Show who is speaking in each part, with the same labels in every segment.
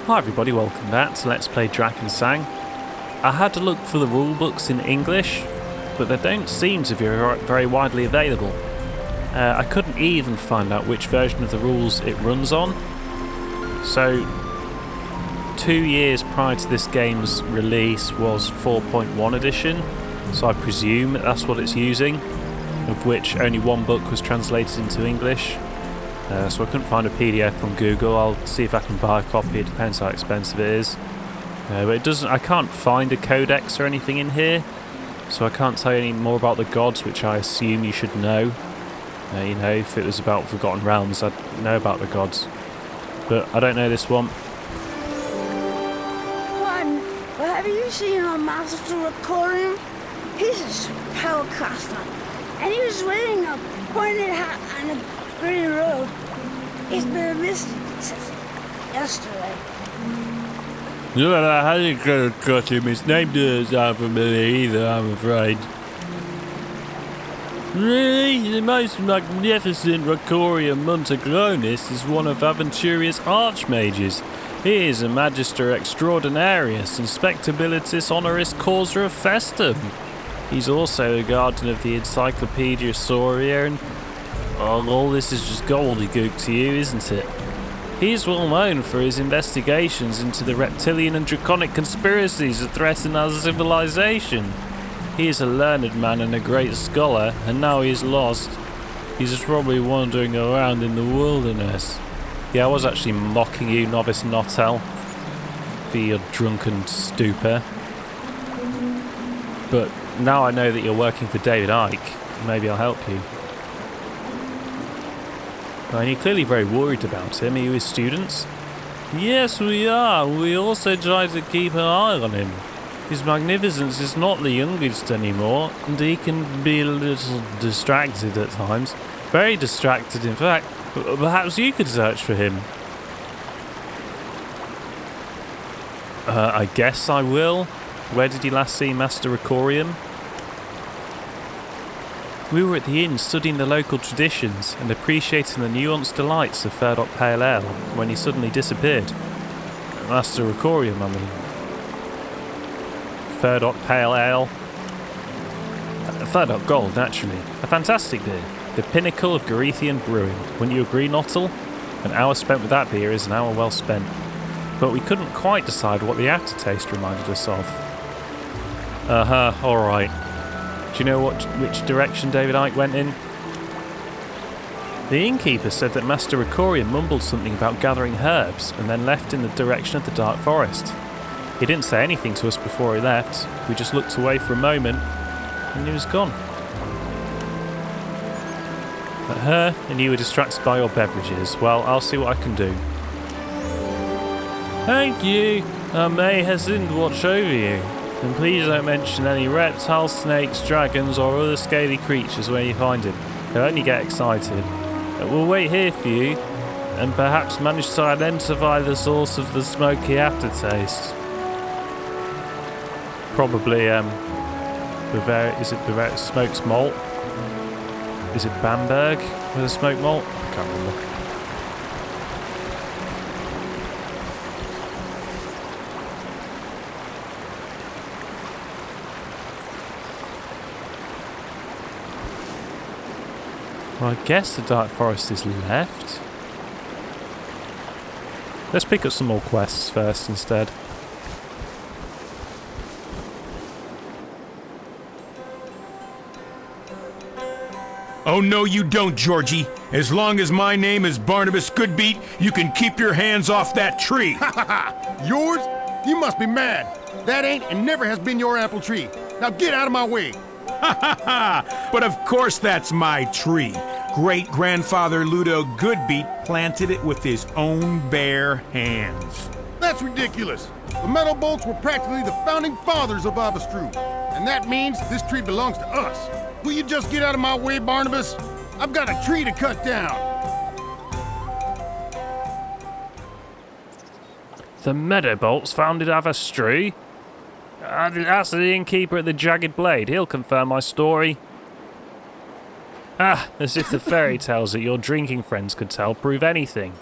Speaker 1: Hi everybody, welcome back to Let's Play Drakensang. I had to look for the rule books in English, but they don't seem to be very widely available. I couldn't even find out which version of the rules it runs on. So, 2 years prior to this game's release was 4.1 edition, so I presume that's what it's using, of which only one book was translated into English. So I couldn't find a PDF on Google. I'll see if I can buy a copy. It depends how expensive it is. But it doesn't. I can't find a codex or anything in here, so I can't tell you any more about the gods, which I assume you should know. You know, if it was about Forgotten Realms, I'd know about the gods. But I don't know this one.
Speaker 2: Well, have you seen our master recording? He's a spellcaster, and he was wearing a pointed hat and a green robe. He's been missing since yesterday.
Speaker 3: No, I hadn't got him. His name doesn't sound familiar either, I'm afraid. Really? The most magnificent Rocorium Montaglonis is one of Aventuria's archmages. He is a Magister Extraordinarius, Inspectabilis Honoris Causa Festum. He's also the guardian of the Encyclopedia Sauria, and all this is just gobbledygook to you, isn't it? He is well known for his investigations into the reptilian and draconic conspiracies that threaten our civilization. He is a learned man and a great scholar, and now he is lost. He's just probably wandering around in the wilderness. Yeah, I was actually mocking you, novice Notel, for your drunken stupor. But now I know that you're working for David Icke, maybe I'll help you. And you're clearly very worried about him. Are you his students? Yes, we are. We also try to keep an eye on him. His magnificence is not the youngest anymore, and he can be a little distracted at times. Very distracted, in fact. Perhaps you could search for him. I guess I will. Where did you last see Master Rocorium? We were at the inn studying the local traditions and appreciating the nuanced delights of Ferdok Pale Ale when he suddenly disappeared. Master Rocorium, I mean. Ferdok Pale Ale. Ferdok Gold, naturally. A fantastic beer. The pinnacle of Garethian brewing. Wouldn't you agree, Nottel? An hour spent with that beer is an hour well spent. But we couldn't quite decide what the aftertaste reminded us of. Alright. Do you know which direction David Icke went in? The innkeeper said that Master Rocorium mumbled something about gathering herbs and then left in the direction of the dark forest. He didn't say anything to us before he left. We just looked away for a moment and he was gone. But her and you were distracted by your beverages. Well, I'll see what I can do. Thank you. I may hasten to watch over you. And please don't mention any reptiles, snakes, dragons or other scaly creatures when you find him. He'll only get excited. We'll wait here for you and perhaps manage to identify the source of the smoky aftertaste. Probably, Bavaria, is it Bavaria smoked malt? Is it Bamberg with a smoked malt? I can't remember. Well, I guess the Dark Forest is left. Let's pick up some more quests first instead.
Speaker 4: Oh, no, you don't, Georgie. As long as my name is Barnabas Goodbeat, you can keep your hands off that tree.
Speaker 5: Ha ha ha! Yours? You must be mad. That ain't and never has been your apple tree. Now get out of my way.
Speaker 4: Ha ha ha! But of course that's my tree. Great-grandfather Ludo Goodbeat planted it with his own bare hands.
Speaker 5: That's ridiculous. The metal bolts were practically the founding fathers of Avastru. And that means this tree belongs to us. Will you just get out of my way, Barnabas? I've got a tree to cut down.
Speaker 1: The Meadowbolts founded Avastru? That's the innkeeper at the Jagged Blade. He'll confirm my story. Ah, as if the fairy tales that your drinking friends could tell prove anything.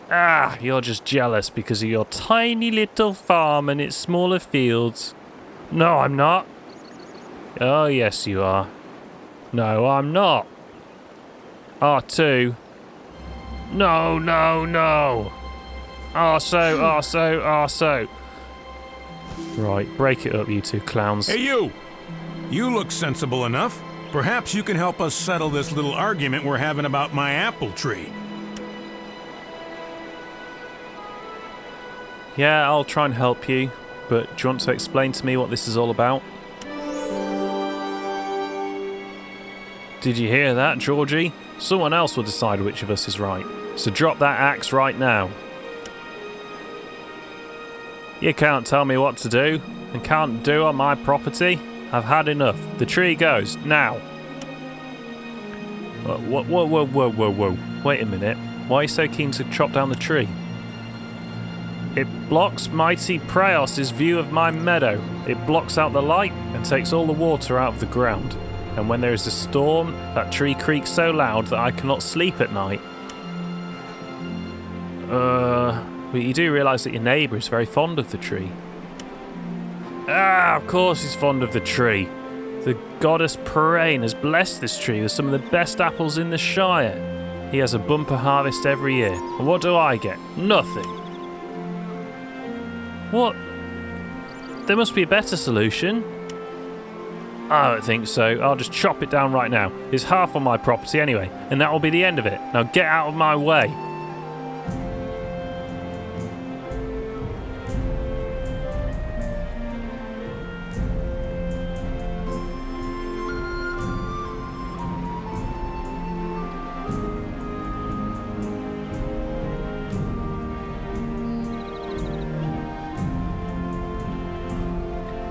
Speaker 3: Ah, you're just jealous because of your tiny little farm and its smaller fields. No, I'm not. Oh, yes, you are. No, I'm not. R2. No, no, no. Arso. Right, break it up, you two clowns.
Speaker 4: Hey, you! You look sensible enough. Perhaps you can help us settle this little argument we're having about my apple tree.
Speaker 1: Yeah, I'll try and help you, but do you want to explain to me what this is all about? Did you hear that, Georgie? Someone else will decide which of us is right. So drop that axe right now. You can't tell me what to do, and can't do on my property. I've had enough. The tree goes, now. Whoa. Wait a minute. Why are you so keen to chop down the tree? It blocks mighty Praos's view of my meadow. It blocks out the light and takes all the water out of the ground. And when there is a storm, that tree creaks so loud that I cannot sleep at night. But you do realise that your neighbour is very fond of the tree. Ah, of course he's fond of the tree. The goddess Parain has blessed this tree with some of the best apples in the Shire. He has a bumper harvest every year. And what do I get? Nothing. What? There must be a better solution. I don't think so. I'll just chop it down right now. It's half on my property anyway, and that will be the end of it. Now get out of my way.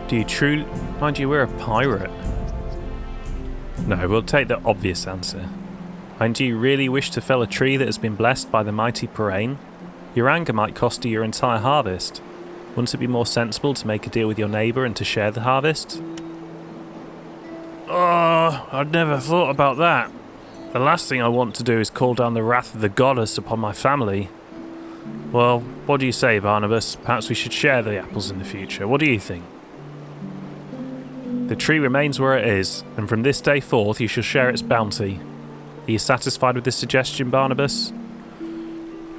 Speaker 1: Do you truly... Mind you, we're a pirate. No, we'll take the obvious answer. And do you really wish to fell a tree that has been blessed by the mighty Parain? Your anger might cost you your entire harvest. Wouldn't it be more sensible to make a deal with your neighbour and to share the harvest? Oh, I'd never thought about that. The last thing I want to do is call down the wrath of the goddess upon my family. Well, what do you say, Barnabas? Perhaps we should share the apples in the future. What do you think? The tree remains where it is, and from this day forth you shall share its bounty. Are you satisfied with this suggestion, Barnabas?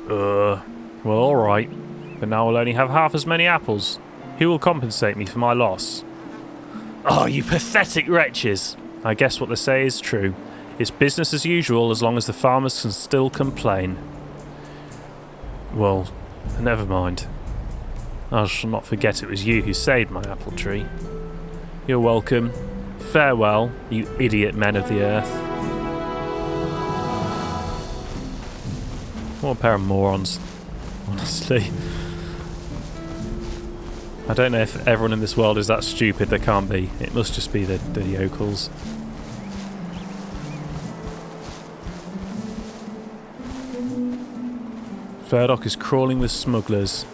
Speaker 1: Well, alright. But now we'll only have half as many apples. Who will compensate me for my loss? Oh, you pathetic wretches! I guess what they say is true. It's business as usual as long as the farmers can still complain. Well, never mind. I shall not forget it was you who saved my apple tree. You're welcome. Farewell, you idiot men of the earth. What a pair of morons, honestly. I don't know if everyone in this world is that stupid. They can't be. It must just be the yokels. Furdock is crawling with smugglers,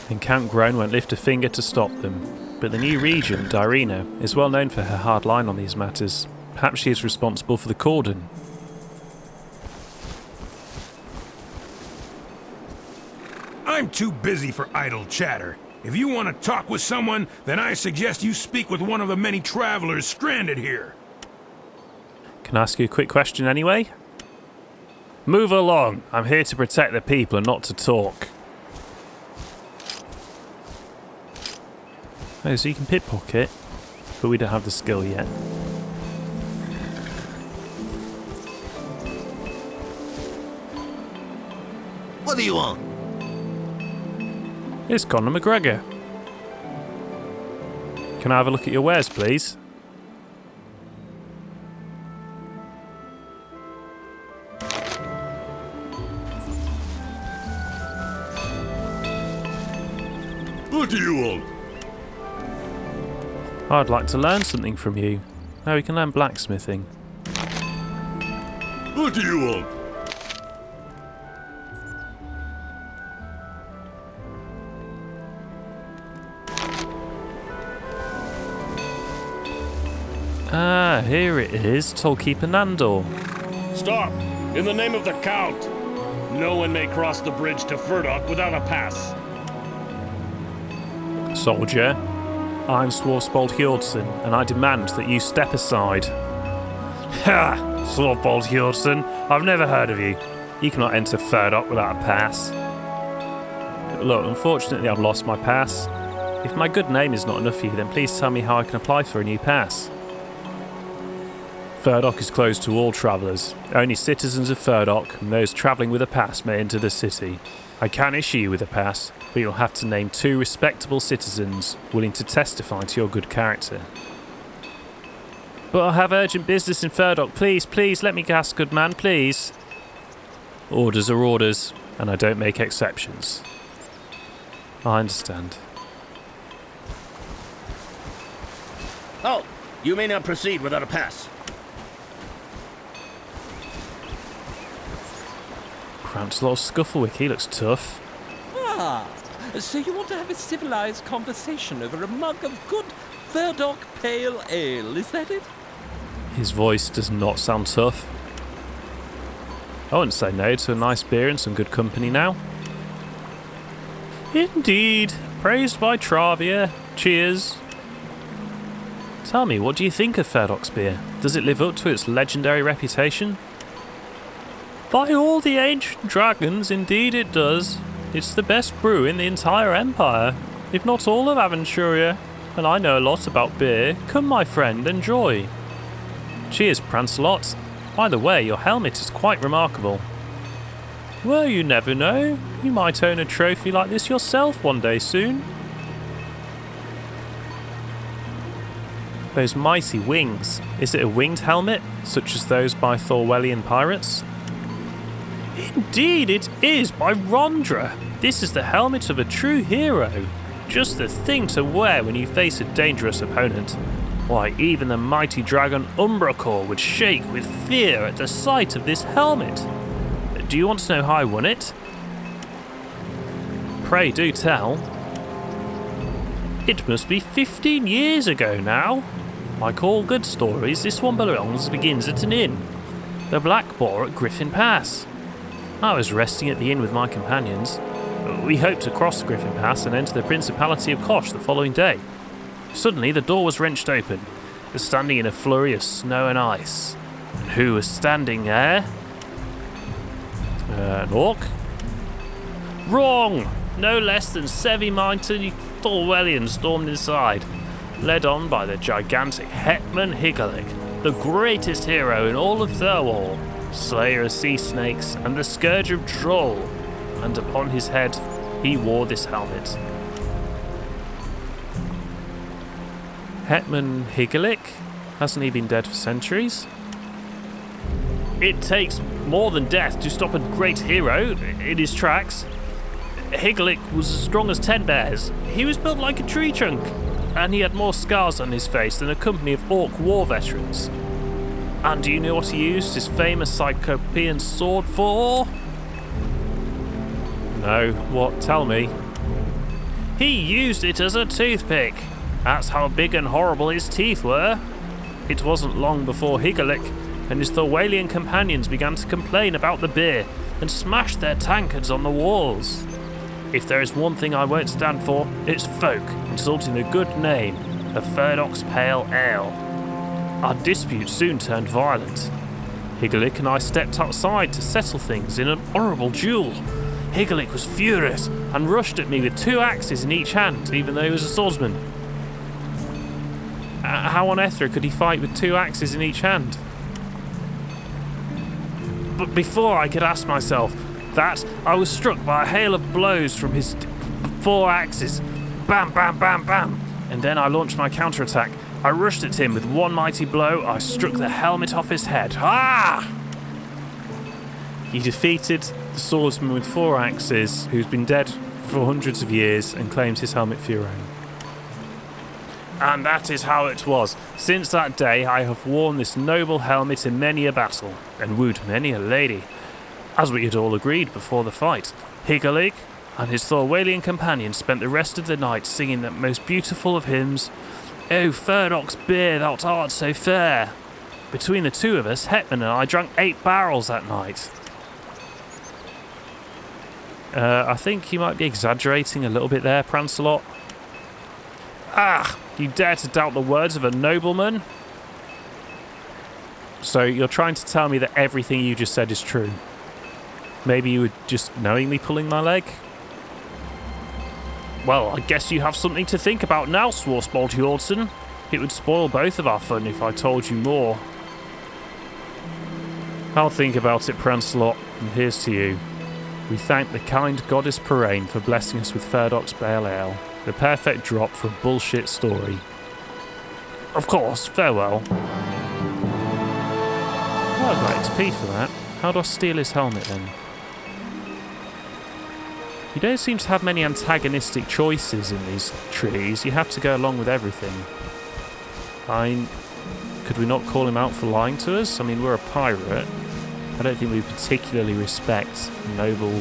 Speaker 1: and Count Groan won't lift a finger to stop them. But the new regent, Irina, is well known for her hard line on these matters. Perhaps she is responsible for the cordon.
Speaker 4: I'm too busy for idle chatter. If you want to talk with someone, then I suggest you speak with one of the many travelers stranded here.
Speaker 1: Can I ask you a quick question anyway? Move along. I'm here to protect the people and not to talk. Oh, so you can pickpocket, but we don't have the skill yet.
Speaker 6: What do you want?
Speaker 1: It's Conor McGregor. Can I have a look at your wares, please?
Speaker 6: What do you want?
Speaker 1: I'd like to learn something from you. Now we can learn blacksmithing.
Speaker 6: What do you want?
Speaker 1: Ah, here it is, Tollkeeper Nandor.
Speaker 7: Stop! In the name of the Count! No one may cross the bridge to Furdok without a pass.
Speaker 1: Soldier, I'm Swartzbold Hjordsson, and I demand that you step aside. Ha! Swartzbold Hjordsson, I've never heard of you. You cannot enter Furdok without a pass. Look, unfortunately I've lost my pass. If my good name is not enough for you, then please tell me how I can apply for a new pass. Furdok is closed to all travellers. Only citizens of Furdok and those travelling with a pass may enter the city. I can issue you with a pass, but you'll have to name 2 respectable citizens willing to testify to your good character. But I have urgent business in Furdok. Please, let me gas, good man, please. Orders are orders, and I don't make exceptions. I understand.
Speaker 7: Oh, you may not proceed without a pass.
Speaker 1: Cramped little Scufflewick, he looks tough.
Speaker 8: Ah, so you want to have a civilized conversation over a mug of good Furdok pale ale, is that it?
Speaker 1: His voice does not sound tough. I wouldn't say no to a nice beer and some good company now. Indeed, praised by Travia. Cheers. Tell me, what do you think of Furdok's beer? Does it live up to its legendary reputation? By all the ancient dragons, indeed it does. It's the best brew in the entire empire, if not all of Aventuria, and I know a lot about beer. Come, my friend, enjoy. Cheers, Prancelot. By the way, your helmet is quite remarkable. Well, you never know. You might own a trophy like this yourself one day soon. Those mighty wings. Is it a winged helmet, such as those by Thorwellian pirates? Indeed it is, by Rondra. This is the helmet of a true hero. Just the thing to wear when you face a dangerous opponent. Why, even the mighty dragon Umbracore would shake with fear at the sight of this helmet. Do you want to know how I won it? Pray do tell. It must be 15 years ago now. Like all good stories, this one begins at an inn. The Black Boar at Griffin Pass. I was resting at the inn with my companions. We hoped to cross the Griffin Pass and enter the Principality of Kosh the following day. Suddenly the door was wrenched open, standing in a flurry of snow and ice. And who was standing there? An orc? Wrong! No less than 7 mighty Thorwellians stormed inside, led on by the gigantic Hetman Higalik, the greatest hero in all of Thorwall, slayer of sea snakes and the scourge of Troll, and upon his head he wore this helmet. Hetman Higalik? Hasn't he been dead for centuries? It takes more than death to stop a great hero in his tracks. Higalik was as strong as 10 bears. He was built like a tree trunk, and he had more scars on his face than a company of orc war veterans. And do you know what he used his famous Cyclopean sword for? No, what? Tell me. He used it as a toothpick. That's how big and horrible his teeth were. It wasn't long before Higalik and his Thorwallian companions began to complain about the beer and smashed their tankards on the walls. If there is one thing I won't stand for, it's folk insulting the good name of Furdok's Pale Ale. Our dispute soon turned violent. Higalik and I stepped outside to settle things in an horrible duel. Higalik was furious and rushed at me with 2 axes in each hand, even though he was a swordsman. How on earth could he fight with 2 axes in each hand? But before I could ask myself that, I was struck by a hail of blows from his 4 axes. Bam, bam, bam, bam. And then I launched my counterattack. I rushed at him with one mighty blow. I struck the helmet off his head. Ah! He defeated the swordsman with 4 axes, who's been dead for hundreds of years, and claims his helmet for your own. And that is how it was. Since that day, I have worn this noble helmet in many a battle, and wooed many a lady. As we had all agreed before the fight, Higalik and his Thorwallian companions spent the rest of the night singing that most beautiful of hymns, "O Furdok's beer, thou art so fair." Between the 2 of us, Hetman and I drank 8 barrels that night. I think you might be exaggerating a little bit there, Prancelot. Ah! You dare to doubt the words of a nobleman? So you're trying to tell me that everything you just said is true? Maybe you were just knowingly pulling my leg? Well, I guess you have something to think about now, Swarsbold Hjortson. It would spoil both of our fun if I told you more. I'll think about it, Prancelot, and here's to you. We thank the kind goddess Parain for blessing us with Ferdoc's Pale Ale, the perfect drop for a bullshit story. Of course, farewell. Oh, I got XP for that. How do I steal his helmet then? You don't seem to have many antagonistic choices in these trees. You have to go along with everything. Fine. Could we not call him out for lying to us? I mean, we're a pirate. I don't think we particularly respect noble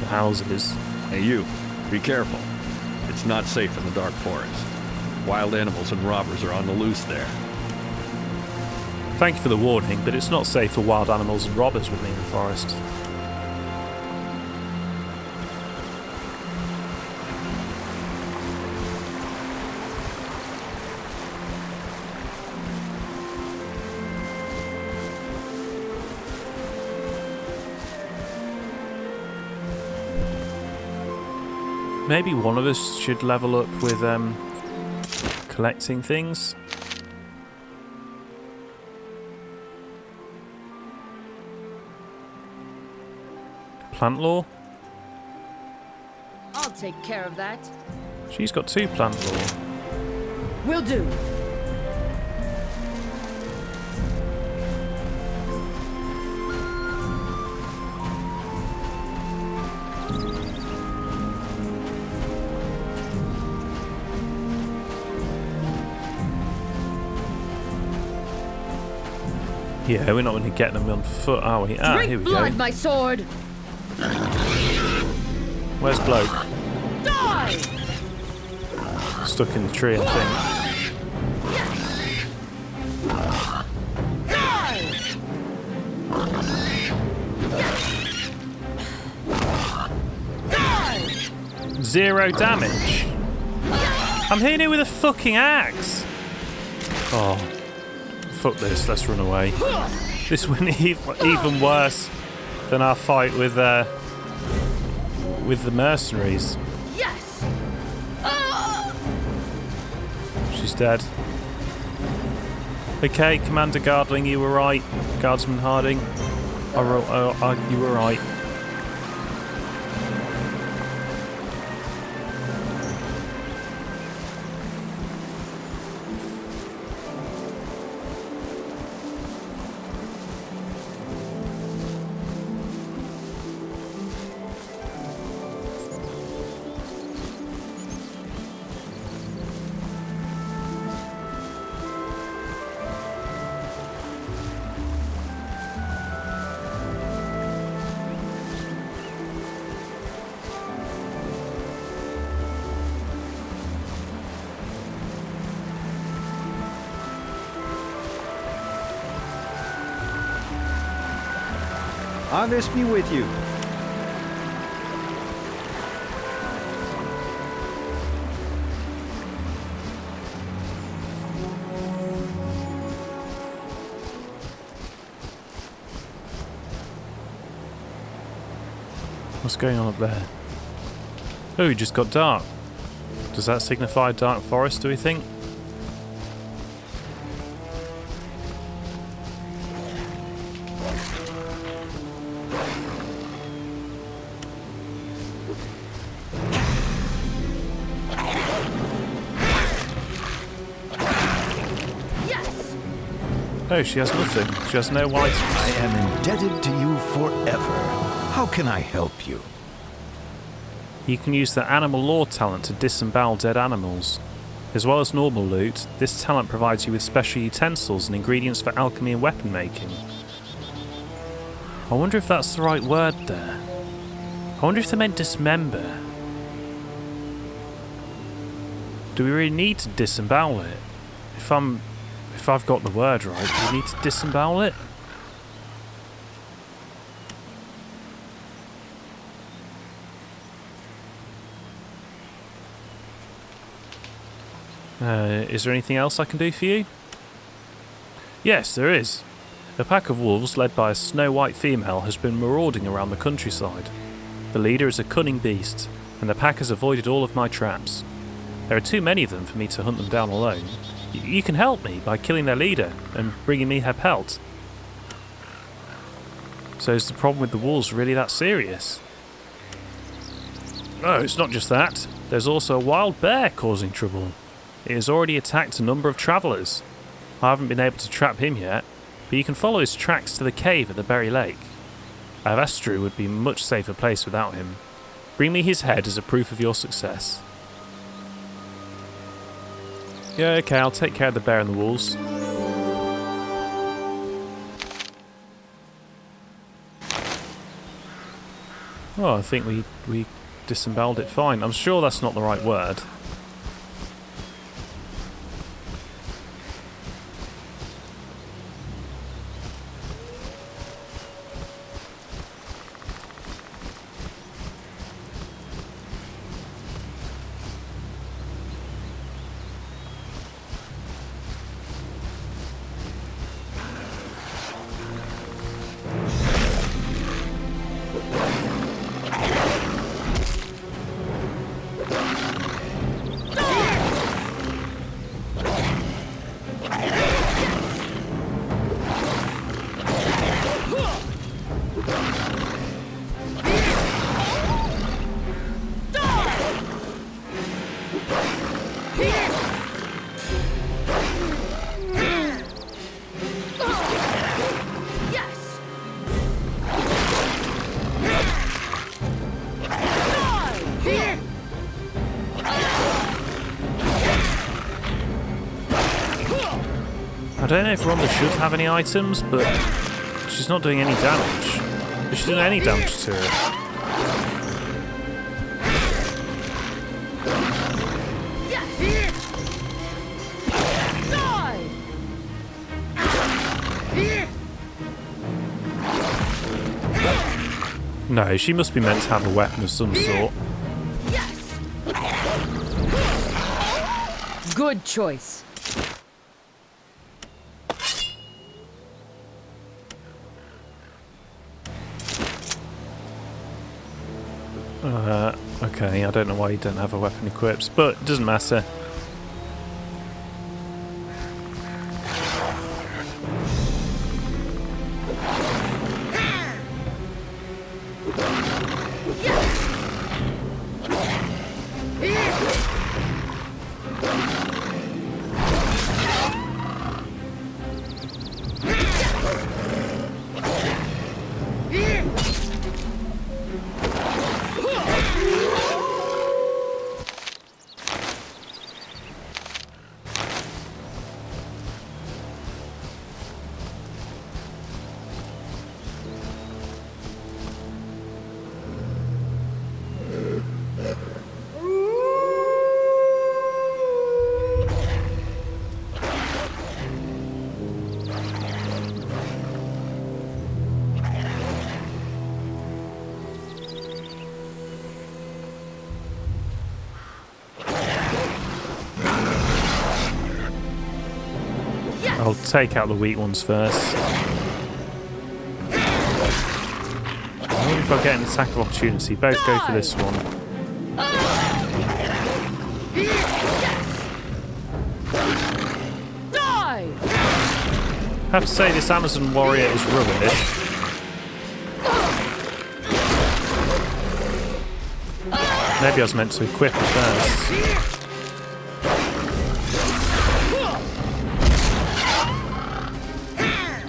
Speaker 1: houses.
Speaker 9: Hey, you. Be careful. It's not safe in the dark forest. Wild animals and robbers are on the loose there.
Speaker 1: Thank you for the warning, but it's not safe for wild animals and robbers with me in the forest. Maybe one of us should level up with collecting things. Plant law?
Speaker 10: I'll take care of that.
Speaker 1: She's got 2 plant law.
Speaker 10: Will do.
Speaker 1: Yeah, we're not going to get them on foot, are we? Ah,
Speaker 10: Drink
Speaker 1: here we
Speaker 10: blood,
Speaker 1: go.
Speaker 10: my sword.
Speaker 1: Where's Bloke?
Speaker 10: Die!
Speaker 1: Stuck in the tree, I think.
Speaker 10: Die!
Speaker 1: 0 damage. I'm hitting it with a fucking axe. Oh, fuck this. Let's run away. This went even worse than our fight with the mercenaries.
Speaker 10: Yes.
Speaker 1: She's dead. Okay, Commander Gardling, you were right. Guardsman Harding, you were right.
Speaker 11: Argus be with you.
Speaker 1: What's going on up there? Oh, it just got dark. Does that signify dark forest, do we think? Oh, she has nothing. She has no items.
Speaker 12: I am indebted to you forever. How can I help you?
Speaker 1: You can use the animal law talent to disembowel dead animals. As well as normal loot, this talent provides you with special utensils and ingredients for alchemy and weapon making. I wonder if that's the right word there. I wonder if they meant dismember. Do we really need to disembowel it? If I've got the word right, do we need to disembowel it? Is there anything else I can do for you? Yes, there is. A pack of wolves led by a snow-white female has been marauding around the countryside. The leader is a cunning beast, and the pack has avoided all of my traps. There are too many of them for me to hunt them down alone. You can help me by killing their leader and bringing me her pelt. So is the problem with the wolves really that serious? No, it's not just that. There's also a wild bear causing trouble. It has already attacked a number of travellers. I haven't been able to trap him yet, but you can follow his tracks to the cave at the Berry Lake. Avastru would be a much safer place without him. Bring me his head as a proof of your success. Yeah, okay, I'll take care of the bear and the wolves. Oh, I think we disemboweled it fine. I'm sure that's not the right word. I don't know if Rhonda should have any items, but she's not doing any damage. Is she doing any damage to it? No, she must be meant to have a weapon of some sort.
Speaker 10: Good choice.
Speaker 1: Okay, I don't know why you don't have a weapon equipped, but it doesn't matter. I'll take out the weak ones first. I wonder if I'll get an attack of opportunity. Both go for this one. I have to say this Amazon warrior is rubbish. Maybe I was meant to equip it first.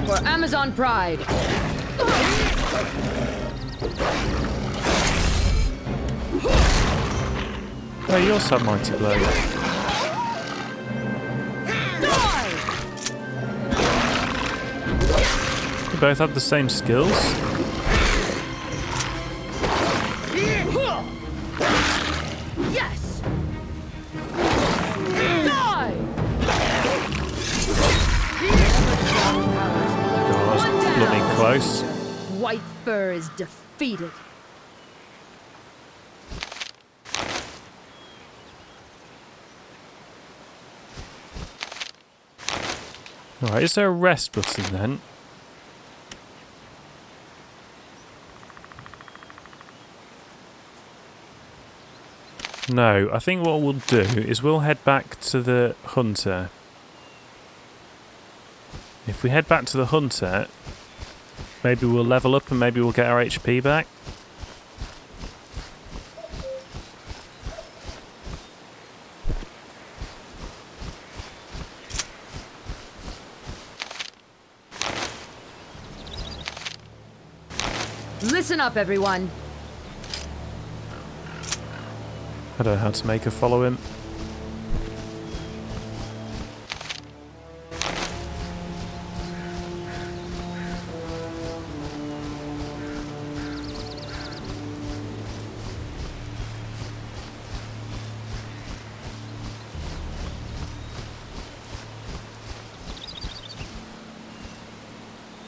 Speaker 10: For Amazon pride.
Speaker 1: Oh, you also have Mighty Blow. You both have the same skills?
Speaker 10: Yes.
Speaker 1: Bloody close.
Speaker 10: White fur is defeated.
Speaker 1: Alright, is there a rest button then? No, I think what we'll do is we'll head back to the hunter. If we head back to the hunter, maybe we'll level up and maybe we'll get our HP back.
Speaker 10: Listen up, everyone.
Speaker 1: I don't know how to make her follow him.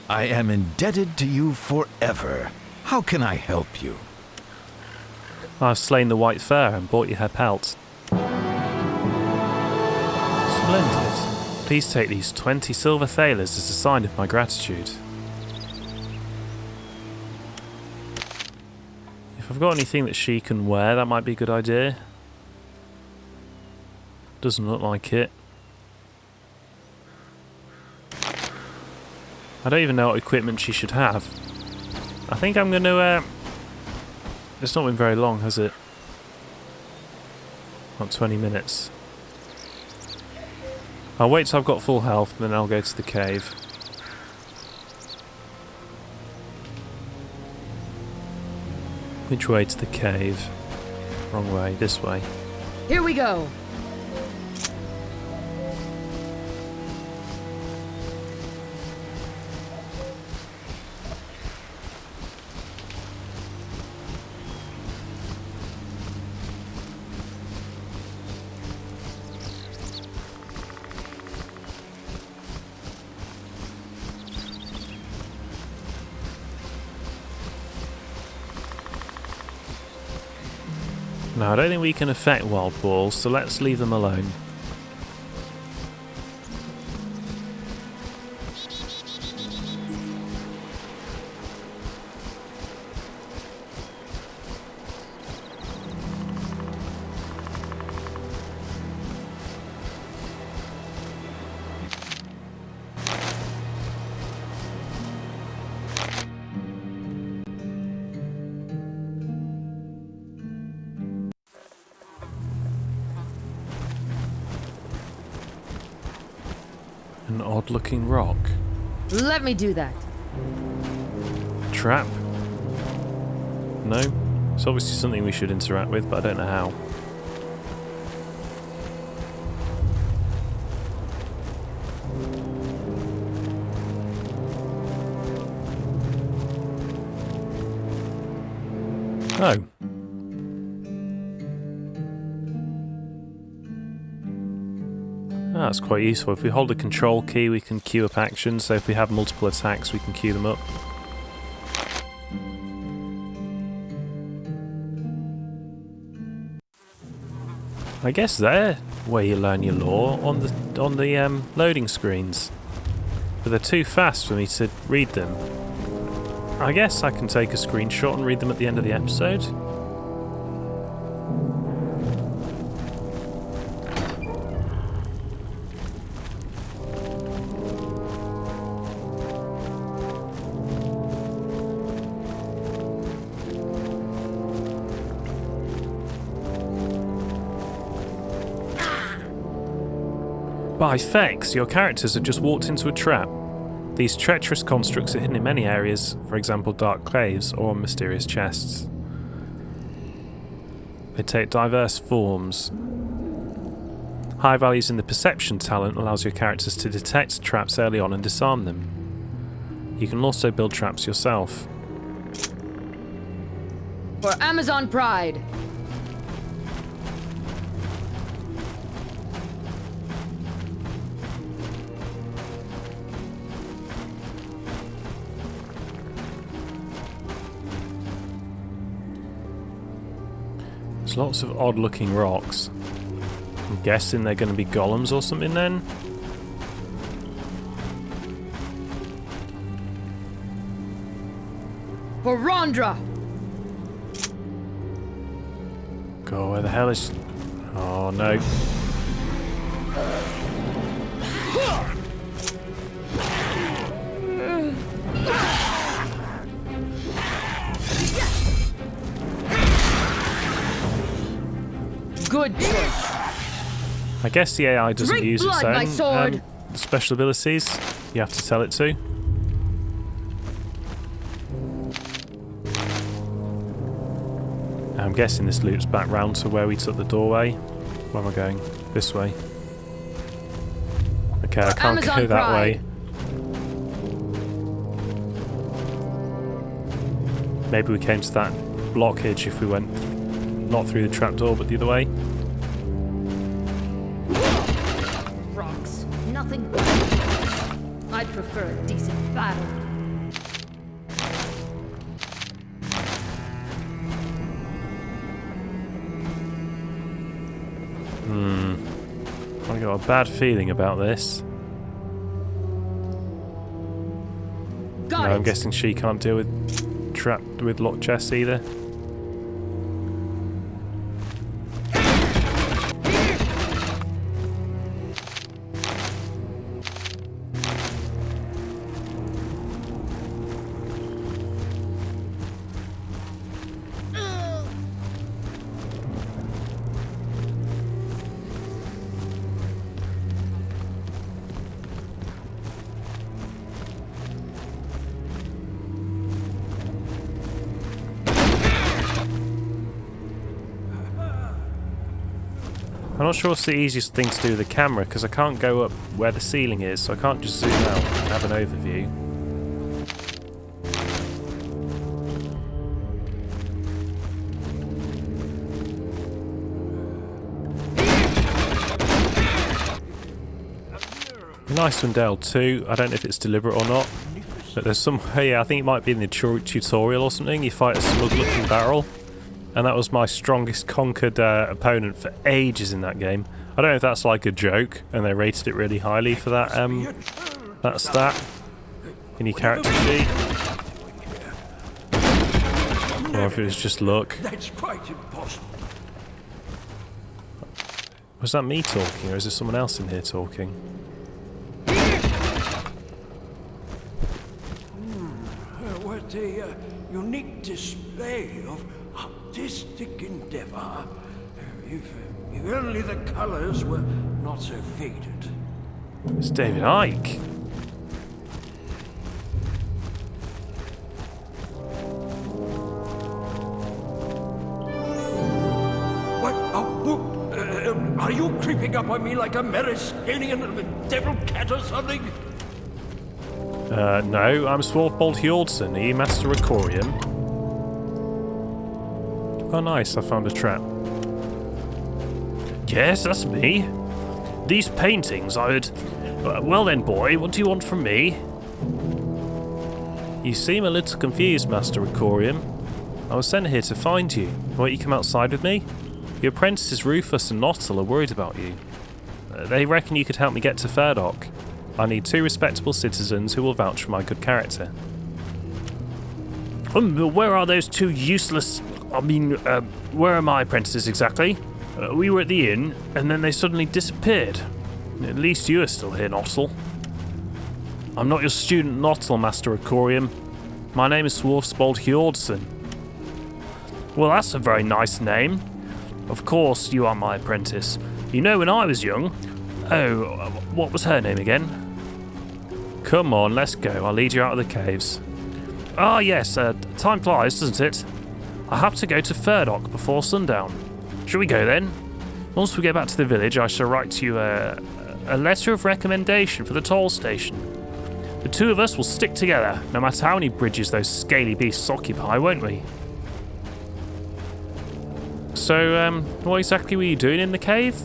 Speaker 12: I am indebted to you forever. How can I help you?
Speaker 1: I've slain the white fur and bought you her pelt. Splendid. Please take these 20 silver thalers as a sign of my gratitude. If I've got anything that she can wear, that might be a good idea. Doesn't look like it. I don't even know what equipment she should have. I think I'm going to... It's not been very long, has it? Not 20 minutes. I'll wait till I've got full health, and then I'll go to the cave. Which way to the cave? Wrong way, this way.
Speaker 10: Here we go.
Speaker 1: No, I don't think we can affect wild balls, so let's leave them alone. An odd-looking rock.
Speaker 10: Let me do that.
Speaker 1: Trap? No? It's obviously something we should interact with, but I don't know how. Oh. That's quite useful. If we hold the control key, we can queue up actions, so if we have multiple attacks, we can queue them up. I guess they're where you learn your lore, on the loading screens. But they're too fast for me to read them. I guess I can take a screenshot and read them at the end of the episode. By Fex, your characters have just walked into a trap. These treacherous constructs are hidden in many areas, for example dark caves or mysterious chests. They take diverse forms. High values in the perception talent allows your characters to detect traps early on and disarm them. You can also build traps yourself.
Speaker 10: For Amazon Pride.
Speaker 1: There's lots of odd looking rocks. I'm guessing they're going to be golems or something then.
Speaker 10: Cassandra!
Speaker 1: God, where the hell is... Oh, no.
Speaker 10: Good choice.
Speaker 1: I guess the AI doesn't
Speaker 10: Drink
Speaker 1: use
Speaker 10: blood,
Speaker 1: its
Speaker 10: my
Speaker 1: own
Speaker 10: sword.
Speaker 1: special abilities. You have to tell it to. I'm guessing this loops back round to where we took the doorway. Where am I going? This way. Okay, I can't
Speaker 10: Amazon
Speaker 1: go that
Speaker 10: Pride.
Speaker 1: way. Maybe we came to that blockage if we went not through the trapdoor but the other way.
Speaker 10: Rocks. Nothing but... I'd prefer a decent battle.
Speaker 1: I got a bad feeling about this.
Speaker 10: Got
Speaker 1: No,
Speaker 10: it.
Speaker 1: I'm guessing she can't deal with locked chests either. I'm not sure what's the easiest thing to do with the camera because I can't go up where the ceiling is, so I can't just zoom out and have an overview. Nice one, Dale, too. I don't know if it's deliberate or not, but there's some... Yeah, I think it might be in the tutorial or something. You fight a smug-looking barrel. And that was my strongest conquered opponent for ages in that game. I don't know if that's like a joke, and they rated it really highly for that that stat in your character sheet. Or if it was just luck.
Speaker 8: That's quite impossible.
Speaker 1: Was that me talking, or is there someone else in here talking?
Speaker 8: What a unique display of artistic endeavor. If only the colors were not so faded.
Speaker 1: It's David Icke.
Speaker 8: What? Are you creeping up on me like a Meristanian devil cat or something?
Speaker 1: No, I'm Swarthbold Hjordson. Are you Master Recorium? Oh nice, I found a trap.
Speaker 3: Yes, that's me. These paintings, I would... well then, boy, what do you want from me?
Speaker 1: You seem a little confused, Master Recorium. I was sent here to find you. Won't you come outside with me? Your apprentices Rufus and Nottle are worried about you. They reckon you could help me get to Furdock. I need 2 respectable citizens who will vouch for my good character.
Speaker 3: Where are those 2 useless... where are my apprentices exactly? We were at the inn, and then they suddenly disappeared. At least you are still here, Nottle.
Speaker 1: I'm not your student Nottle, Master Recorium. My name is Swarthbold Hjordson.
Speaker 3: Well, that's a very nice name. Of course, you are my apprentice. You know, when I was young... Oh, what was her name again?
Speaker 1: Come on, let's go. I'll lead you out of the caves.
Speaker 3: Ah, yes, time flies, doesn't it? I have to go to Furdock before sundown. Shall we go then? Once we get back to the village, I shall write to you a letter of recommendation for the toll station. The 2 of us will stick together, no matter how many bridges those scaly beasts occupy, won't we?
Speaker 1: So, what exactly were you doing in the cave?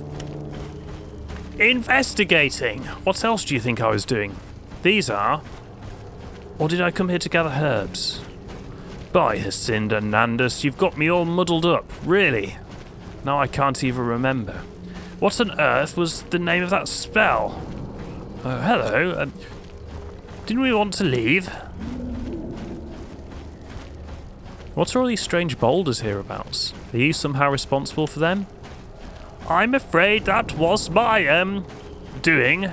Speaker 3: Investigating! What else do you think I was doing? These are... Or did I come here to gather herbs? By Jacinda Nandus, you've got me all muddled up, really. Now I can't even remember. What on earth was the name of that spell? Hello. Didn't we want to leave?
Speaker 1: What are all these strange boulders hereabouts? Are you somehow responsible for them?
Speaker 3: I'm afraid that was my, doing.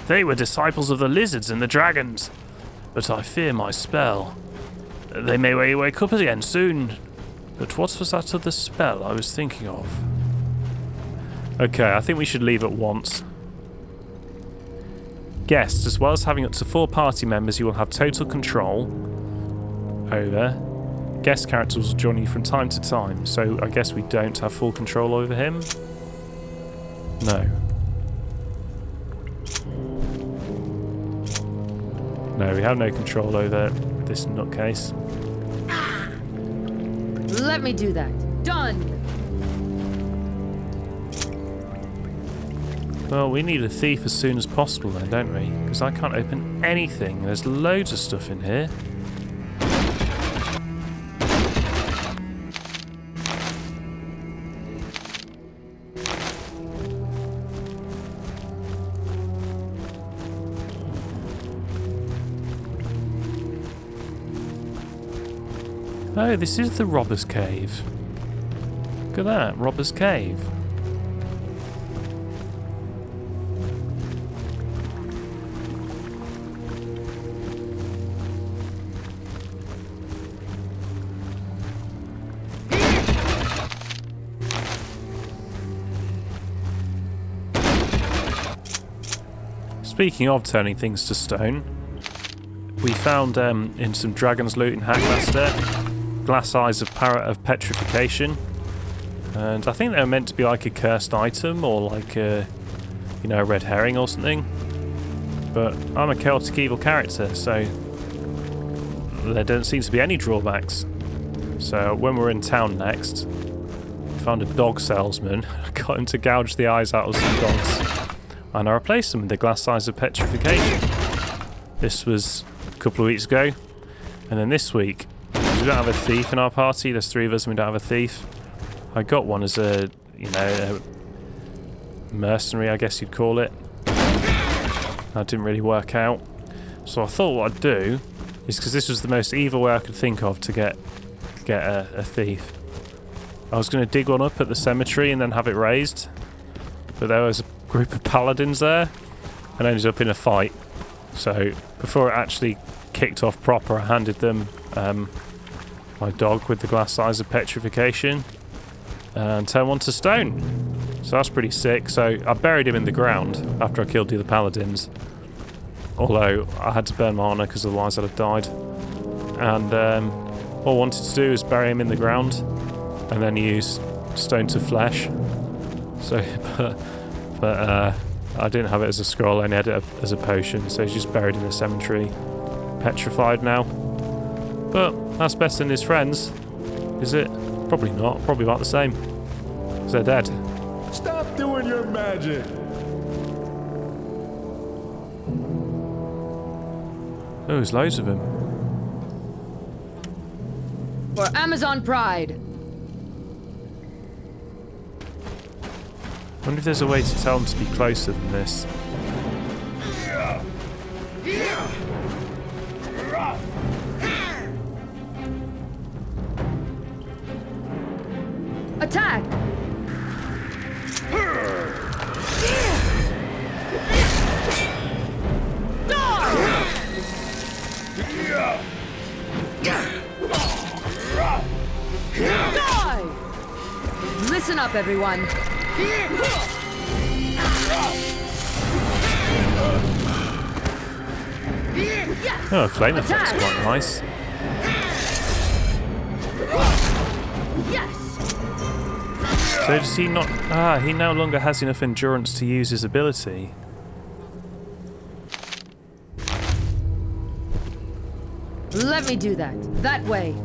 Speaker 3: They were disciples of the lizards and the dragons, but I fear my spell. They may wake up again soon. But what was that other spell I was thinking of?
Speaker 1: Okay, I think we should leave at once. Guests, as well as having up to 4 party members, you will have total control over. Guest characters will join you from time to time, so I guess we don't have full control over him? No. No, we have no control over this nutcase.
Speaker 10: Let me do that. Done!
Speaker 1: Well, we need a thief as soon as possible then, don't we? Because I can't open anything. There's loads of stuff in here. Oh, this is the Robber's Cave. Look at that, Robber's Cave. Speaking of turning things to stone, we found in some Dragon's Loot in Hackmaster glass eyes of petrification, and I think they were meant to be like a cursed item or like a, you know, a red herring or something. But I'm a Celtic evil character, so there don't seem to be any drawbacks. So when we're in town next, I found a dog salesman. I got him to gouge the eyes out of some dogs, and I replaced them with the glass eyes of petrification. This was a couple of weeks ago, and then this week, because we don't have a thief in our party, there's 3 of us and we don't have a thief, I got one as a, you know, a mercenary, I guess you'd call it. That didn't really work out. So I thought what I'd do is, because this was the most evil way I could think of to get a thief, I was going to dig one up at the cemetery and then have it raised, but there was a group of paladins there and ended up in a fight. So before it actually kicked off proper, I handed them my dog with the glass eyes of petrification and turned one to stone. So that's pretty sick. So I buried him in the ground after I killed the other paladins, although I had to burn my honour because otherwise I'd have died. And all I wanted to do was bury him in the ground and then use stone to flesh. So but I didn't have it as a scroll, I only had it as a potion, so he's just buried in the cemetery, petrified now. But that's better than his friends, is it? Probably not, probably about the same, because they're dead.
Speaker 11: Stop doing your magic!
Speaker 1: Oh, there's loads of them.
Speaker 10: For Amazon Pride!
Speaker 1: I wonder if there's a way to tell them to be closer than this.
Speaker 10: Attack! Die! Listen up, everyone.
Speaker 1: Oh, a flame effect's quite nice.
Speaker 10: Yes.
Speaker 1: So does he not... Ah, he no longer has enough endurance to use his ability.
Speaker 10: Let me do that. That way.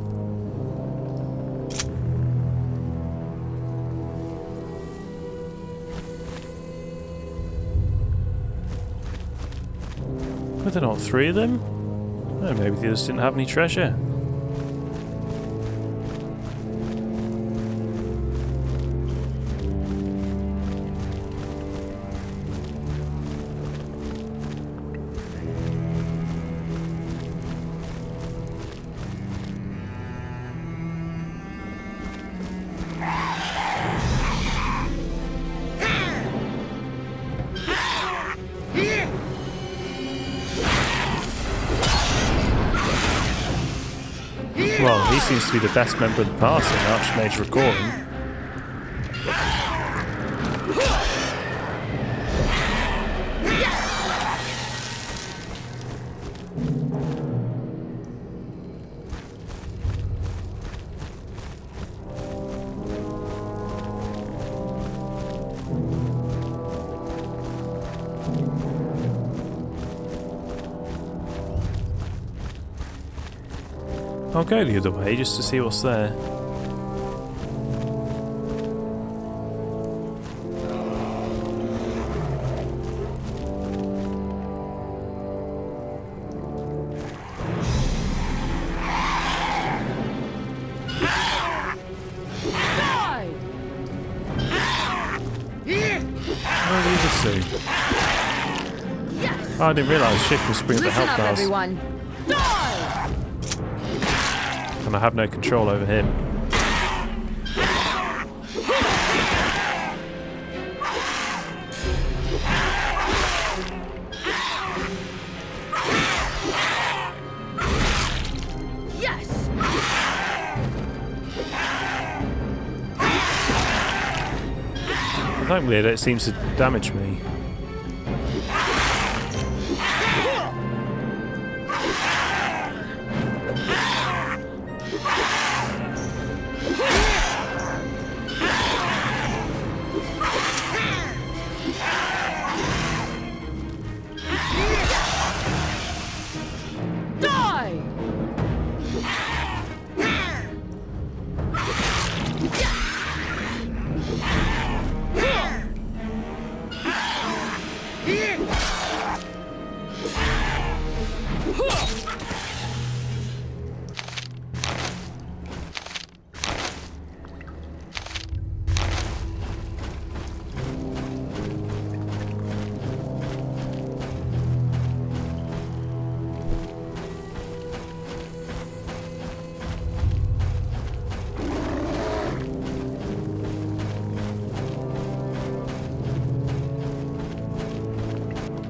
Speaker 1: Were there not 3 of them? Oh, maybe the others didn't have any treasure. He seems to be the best member of the party in Archmage Recording. I'll go the other way just to see what's there. Oh, I didn't realise Shift was spring up the health bars.
Speaker 10: Everyone.
Speaker 1: And I have no control over him.
Speaker 10: Yes.
Speaker 1: I don't weird, it seems to damage me.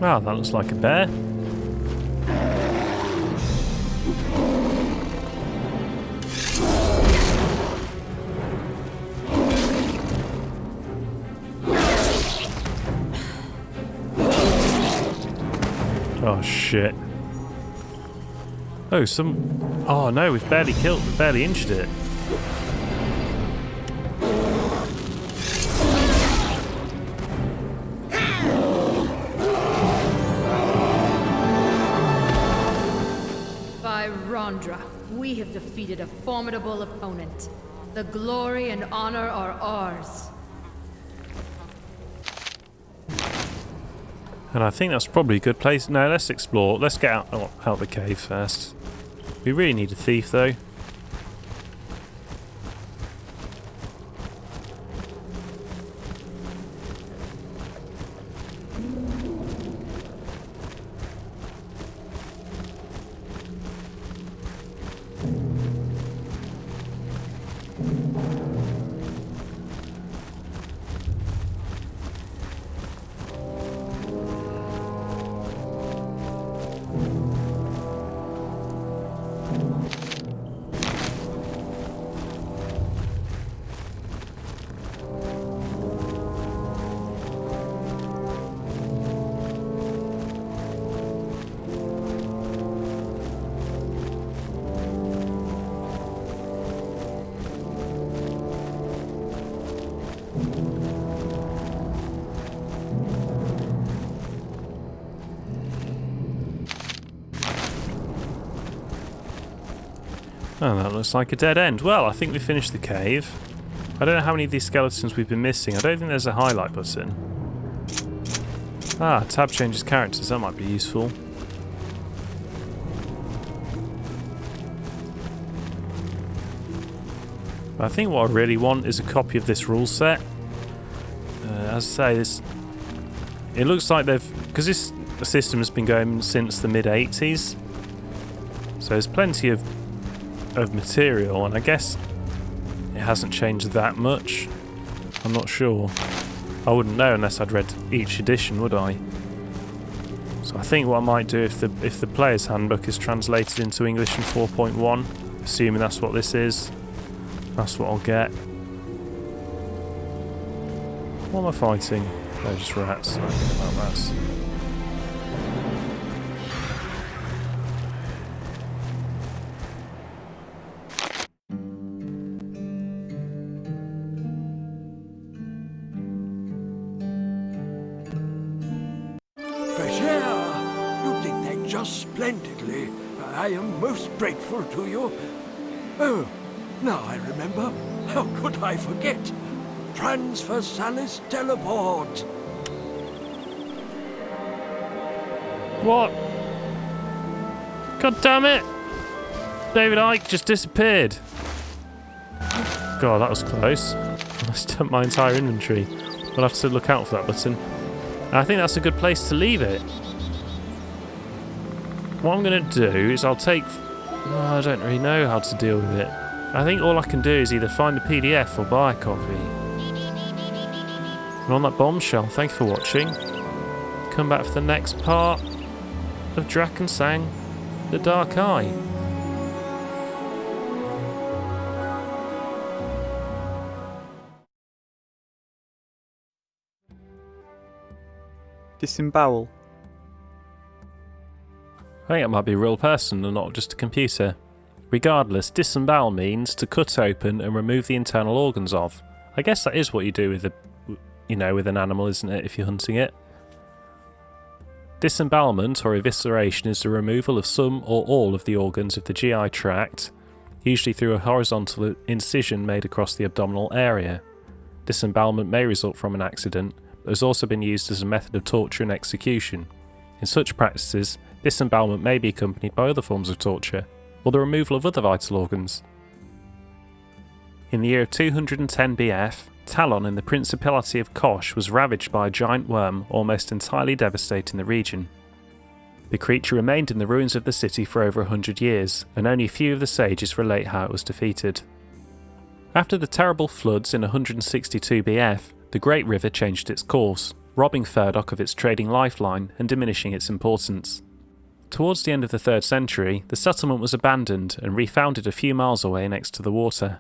Speaker 1: Wow, that looks like a bear. Oh shit. Oh, oh no, we've barely injured it.
Speaker 10: We have defeated a formidable opponent. The glory and honor are ours.
Speaker 1: And I think that's probably a good place. No, let's explore. Let's get out the cave first. We really need a thief though. Oh, that looks like a dead end. Well, I think we finished the cave. I don't know how many of these skeletons we've been missing. I don't think there's a highlight button. Ah, tab changes characters. That might be useful. But I think what I really want is a copy of this rule set. As I say, it looks like because this system has been going since the mid-80s. So there's plenty of material, and I guess it hasn't changed that much. I'm not sure. I wouldn't know unless I'd read each edition, would I? So I think what I might do, if the player's handbook is translated into English in 4.1, Assuming that's what this is. That's what I'll get. What am I fighting? They're just rats. I think about rats.
Speaker 13: Fresh air! You did that just splendidly. I am most grateful to you. Oh, now I remember. How could I forget? Transversalis teleport!
Speaker 1: What? God damn it! David Icke just disappeared. God, that was close. I dumped my entire inventory. We'll have to look out for that button. I think that's a good place to leave it. What I'm going to do is I'll take... Oh, I don't really know how to deal with it. I think all I can do is either find a PDF or buy a copy. And on that bombshell, thank you for watching. Come back for the next part of Drakensang, The Dark Eye.
Speaker 14: Disembowel.
Speaker 1: I think it might be a real person and not just a computer. Regardless, disembowel means to cut open and remove the internal organs of. I guess that is what you do with with an animal, isn't it, if you're hunting it? Disembowelment or evisceration is the removal of some or all of the organs of the GI tract, usually through a horizontal incision made across the abdominal area. Disembowelment may result from an accident, but has also been used as a method of torture and execution. In such practices, disembowelment may be accompanied by other forms of torture, or the removal of other vital organs. In the year of 210 BF, Talon in the Principality of Kosh was ravaged by a giant worm, almost entirely devastating the region. The creature remained in the ruins of the city for over 100 years, and only a few of the sages relate how it was defeated. After the terrible floods in 162 BF, the Great River changed its course, robbing Ferdok of its trading lifeline and diminishing its importance. Towards the end of the 3rd century, the settlement was abandoned and refounded a few miles away next to the water.